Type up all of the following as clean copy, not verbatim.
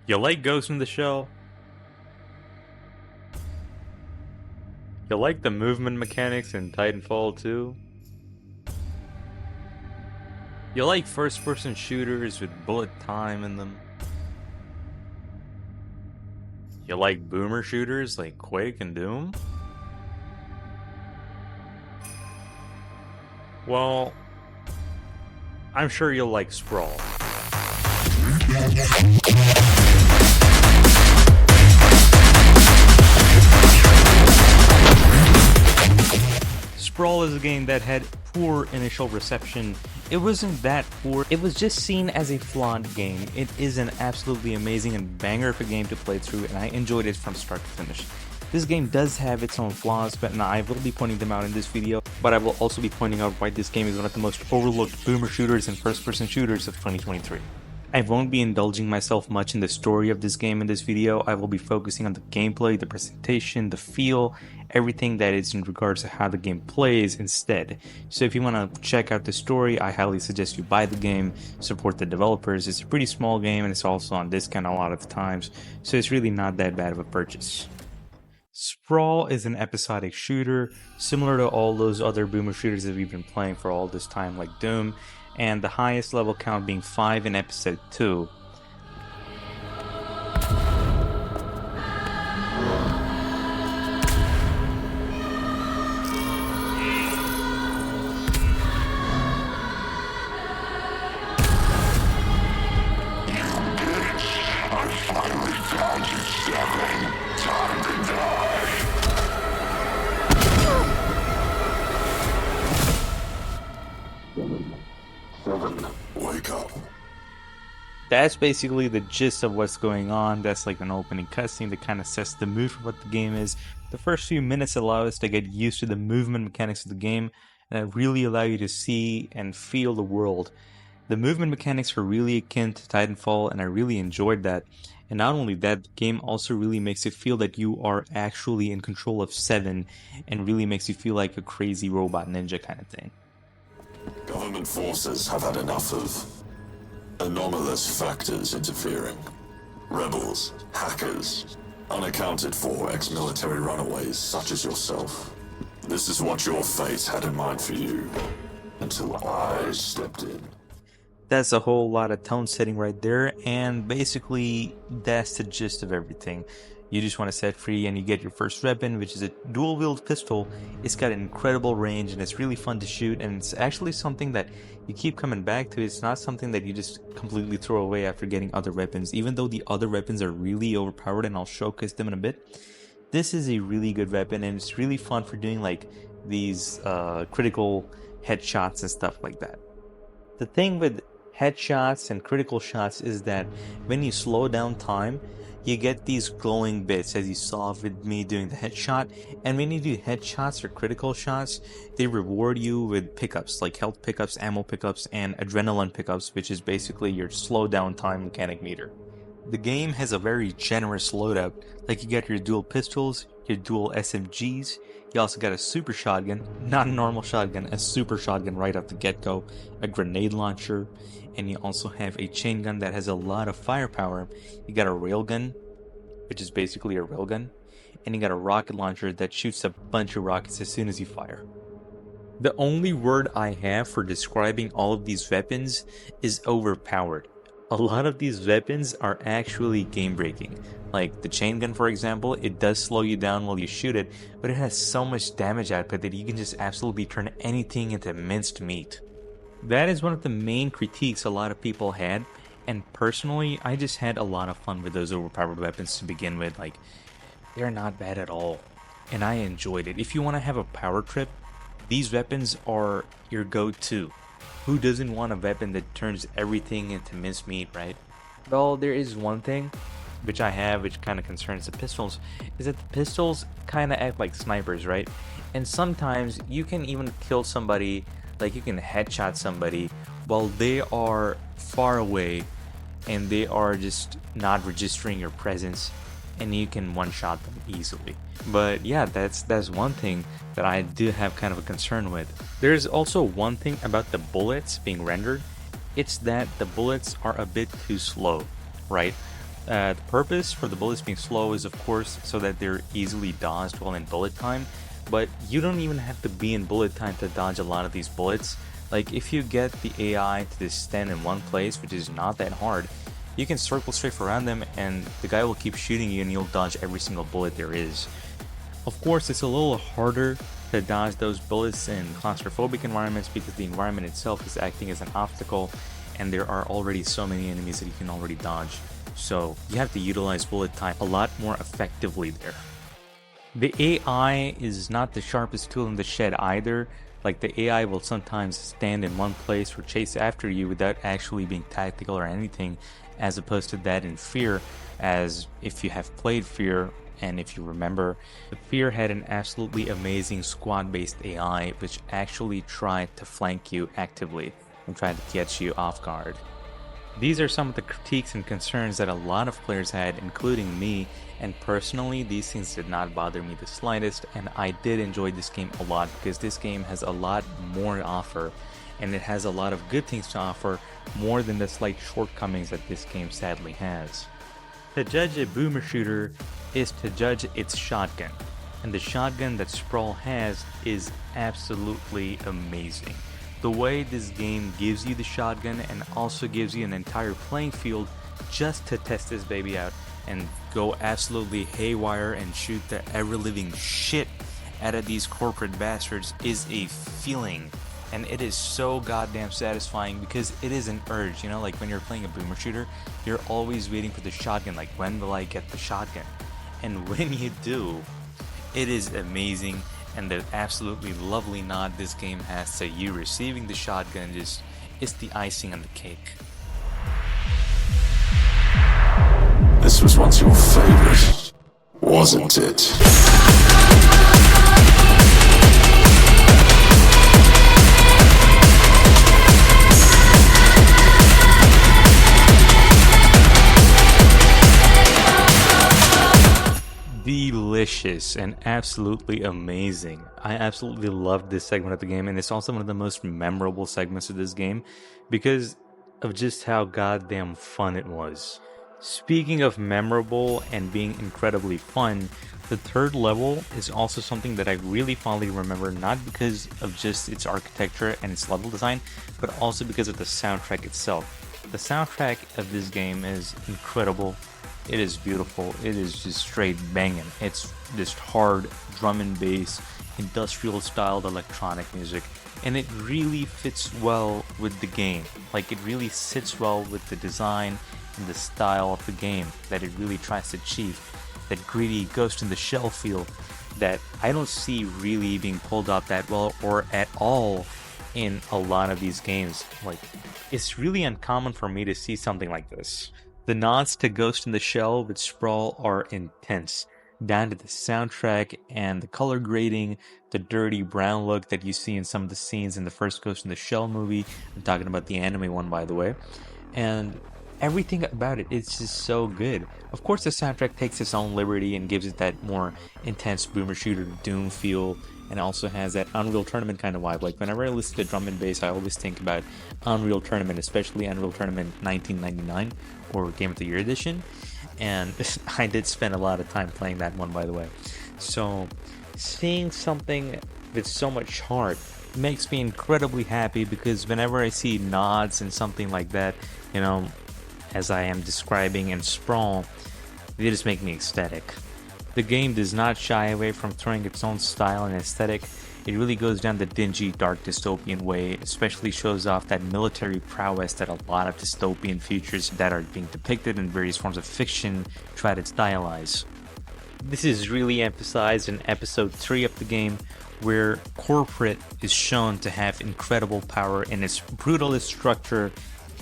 You like Ghost in the Shell? You like the movement mechanics in Titanfall 2? You like first-person shooters with bullet time in them? You like boomer shooters like Quake and Doom? Well, I'm sure you'll like Sprawl. Sprawl is a game that had poor initial reception. It wasn't that poor, it was just seen as a flawed game. It is an absolutely amazing and banger of a game to play through, and I enjoyed it from start to finish. This game does have its own flaws, but I will be pointing them out in this video, but I will also be pointing out why this game is one of the most overlooked boomer shooters and first-person shooters of 2023. I won't be indulging myself much in the story of this game in this video. I will be focusing on the gameplay, the presentation, the feel, everything that is in regards to how the game plays instead. So if you want to check out the story, I highly suggest you buy the game, support the developers. It's a pretty small game and it's also on discount a lot of the times, so it's really not that bad of a purchase. Sprawl is an episodic shooter, similar to all those other boomer shooters that we've been playing for all this time like Doom, and the highest level count being 5 in episode 2. Wake up. That's basically the gist of what's going on. That's like an opening cutscene that kind of sets the mood for what the game is. The first few minutes allow us to get used to the movement mechanics of the game, and really allow you to see and feel the world. The movement mechanics are really akin to Titanfall, and I really enjoyed that. And not only that, the game also really makes it feel that you are actually in control of Seven, and really makes you feel like a crazy robot ninja kind of thing. Government forces have had enough of anomalous factors interfering. Rebels, hackers, unaccounted for ex-military runaways such as yourself. This is what your fate had in mind for you, until I stepped in. That's a whole lot of tone setting right there, and basically that's the gist of everything. You just want to set free and you get your first weapon, which is a dual-wield pistol. It's got an incredible range and it's really fun to shoot, and it's actually something that you keep coming back to. It's not something that you just completely throw away after getting other weapons, even though the other weapons are really overpowered, and I'll showcase them in a bit. This is a really good weapon, and it's really fun for doing like these critical headshots and stuff like that. The thing with headshots and critical shots is that when you slow down time, you get these glowing bits, as you saw with me doing the headshot. And when you do headshots or critical shots, they reward you with pickups like health pickups, ammo pickups, and adrenaline pickups, which is basically your slow down time mechanic meter. The game has a very generous loadout, like you get your dual pistols, your dual SMGs, you also got a super shotgun, not a normal shotgun, a super shotgun right off the get-go, a grenade launcher, and you also have a chain gun that has a lot of firepower. You got a railgun, which is basically a railgun, and you got a rocket launcher that shoots a bunch of rockets as soon as you fire. The only word I have for describing all of these weapons is overpowered. A lot of these weapons are actually game-breaking. Like the chain gun, for example, it does slow you down while you shoot it, but it has so much damage output that you can just absolutely turn anything into minced meat. That is one of the main critiques a lot of people had, and personally, I just had a lot of fun with those overpowered weapons to begin with. Like, they're not bad at all, and I enjoyed it. If you want to have a power trip, these weapons are your go-to. Who doesn't want a weapon that turns everything into mincemeat, right? Well, there is one thing which I have, which kind of concerns the pistols, is that the pistols kind of act like snipers, right? And sometimes you can even kill somebody, like you can headshot somebody while they are far away and they are just not registering your presence, and you can one-shot them easily. But yeah, that's one thing that I do have kind of a concern with. There's also one thing about the bullets being rendered. It's that the bullets are a bit too slow, right? The purpose for the bullets being slow is, of course, so that they're easily dodged while in bullet time, but you don't even have to be in bullet time to dodge a lot of these bullets. Like, if you get the AI to just stand in one place, which is not that hard, you can circle strafe around them and the guy will keep shooting you and you'll dodge every single bullet there is. Of course, it's a little harder to dodge those bullets in claustrophobic environments because the environment itself is acting as an obstacle and there are already so many enemies that you can already dodge. So you have to utilize bullet time a lot more effectively there. The AI is not the sharpest tool in the shed either. Like, the AI will sometimes stand in one place or chase after you without actually being tactical or anything, as opposed to that in Fear, as if you have played Fear, and if you remember, Fear had an absolutely amazing squad-based AI which actually tried to flank you actively and tried to catch you off guard. These are some of the critiques and concerns that a lot of players had, including me, and personally these things did not bother me the slightest, and I did enjoy this game a lot because this game has a lot more to offer, and it has a lot of good things to offer, more than the slight shortcomings that this game sadly has. To judge a boomer shooter is to judge its shotgun, and the shotgun that SPRAWL has is absolutely amazing. The way this game gives you the shotgun and also gives you an entire playing field just to test this baby out and go absolutely haywire and shoot the ever-living shit out of these corporate bastards is a feeling. And it is so goddamn satisfying because it is an urge, you know, like when you're playing a boomer shooter, you're always waiting for the shotgun, like when will I get the shotgun? And when you do, it is amazing. And the absolutely lovely nod this game has to you receiving the shotgun is the icing on the cake. This was once your favorite, wasn't it? Delicious and absolutely amazing. I absolutely loved this segment of the game, and it's also one of the most memorable segments of this game because of just how goddamn fun it was. Speaking of memorable and being incredibly fun, the third level is also something that I really fondly remember, not because of just its architecture and its level design, but also because of the soundtrack itself. The soundtrack of this game is incredible. It is beautiful. It is just straight banging. It's just hard drum and bass, industrial styled electronic music, and it really fits well with the game. Like, it really sits well with the design and the style of the game that it really tries to achieve. That gritty Ghost in the Shell feel that I don't see really being pulled off that well or at all in a lot of these games. Like, it's really uncommon for me to see something like this. The nods to Ghost in the Shell with SPRAWL are intense, down to the soundtrack and the color grading, the dirty brown look that you see in some of the scenes in the first Ghost in the Shell movie. I'm talking about the anime one, by the way. And everything about it is just so good. Of course, the soundtrack takes its own liberty and gives it that more intense boomer shooter Doom feel, and also has that Unreal Tournament kind of vibe. Like, whenever I listen to drum and bass, I always think about Unreal Tournament, especially Unreal Tournament 1999 or Game of the Year edition. And I did spend a lot of time playing that one, by the way. So seeing something with so much heart makes me incredibly happy, because whenever I see nods and something like that, you know, as I am describing in SPRAWL, they just make me ecstatic. The game does not shy away from throwing its own style and aesthetic. It really goes down the dingy, dark dystopian way, especially shows off that military prowess that a lot of dystopian futures that are being depicted in various forms of fiction try to stylize. This is really emphasized in episode 3 of the game, where corporate is shown to have incredible power in its brutalist structure,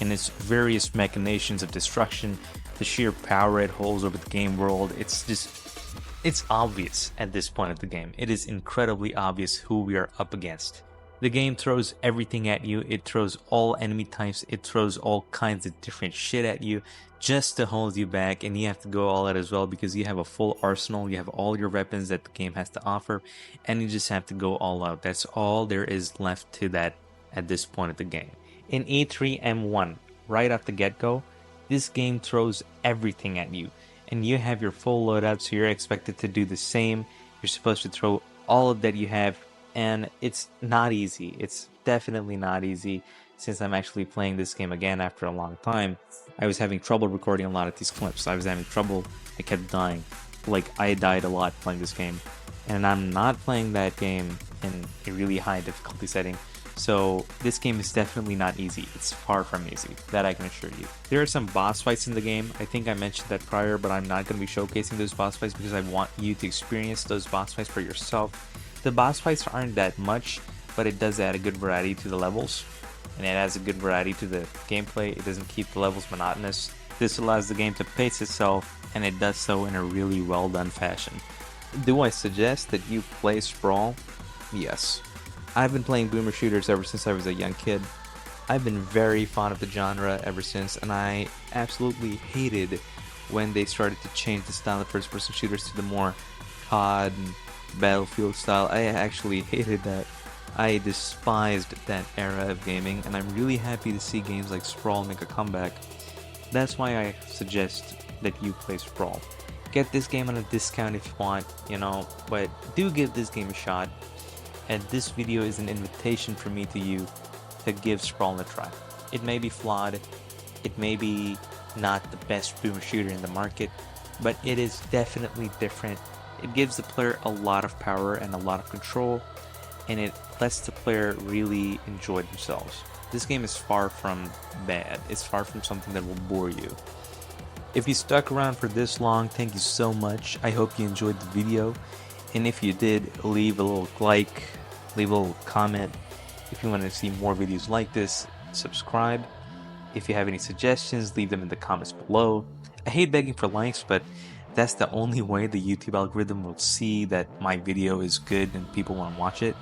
in its various machinations of destruction, the sheer power it holds over the game world. It's obvious at this point of the game. It is incredibly obvious who we are up against. The game throws everything at you. It throws all enemy types. It throws all kinds of different shit at you just to hold you back, and you have to go all out as well because you have a full arsenal. You have all your weapons that the game has to offer, and you just have to go all out. That's all there is left to that at this point of the game. In E3M1, right off the get-go, This game throws everything at you, and you have your full loadout, so you're expected to do the same. You're supposed to throw all of that you have, and it's not easy. It's definitely not easy. Since I'm actually playing this game again after a long time, I was having trouble recording a lot of these clips. I was having trouble. I kept dying. Like, I died a lot playing this game, and I'm not playing that game in a really high difficulty setting. So this game is definitely not easy. It's far from easy, that I can assure you. There are some boss fights in the game. I think I mentioned that prior, but I'm not going to be showcasing those boss fights because I want you to experience those boss fights for yourself. The boss fights aren't that much, but it does add a good variety to the levels, and it adds a good variety to the gameplay. It doesn't keep the levels monotonous. This allows the game to pace itself, and it does so in a really well done fashion. Do I suggest that you play Sprawl? Yes. I've been playing boomer shooters ever since I was a young kid. I've been very fond of the genre ever since, and I absolutely hated when they started to change the style of first-person shooters to the more COD and Battlefield style. I actually hated that. I despised that era of gaming, and I'm really happy to see games like Sprawl make a comeback. That's why I suggest that you play Sprawl. Get this game on a discount if you want, but do give this game a shot. And this video is an invitation for me to you to give Sprawl a try. It may be flawed, it may be not the best boomer shooter in the market, but it is definitely different. It gives the player a lot of power and a lot of control, and it lets the player really enjoy themselves. This game is far from bad. It's far from something that will bore you. If you stuck around for this long, thank you so much. I hope you enjoyed the video. And if you did, leave a little like, leave a little comment. If you want to see more videos like this, subscribe. If you have any suggestions, leave them in the comments below. I hate begging for likes, but that's the only way the YouTube algorithm will see that my video is good and people want to watch it.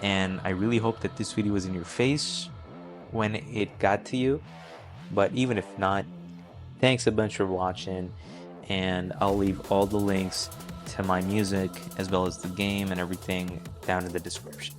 And I really hope that this video was in your face when it got to you. But even if not, thanks a bunch for watching, and I'll leave all the links to my music as well as the game and everything down in the description.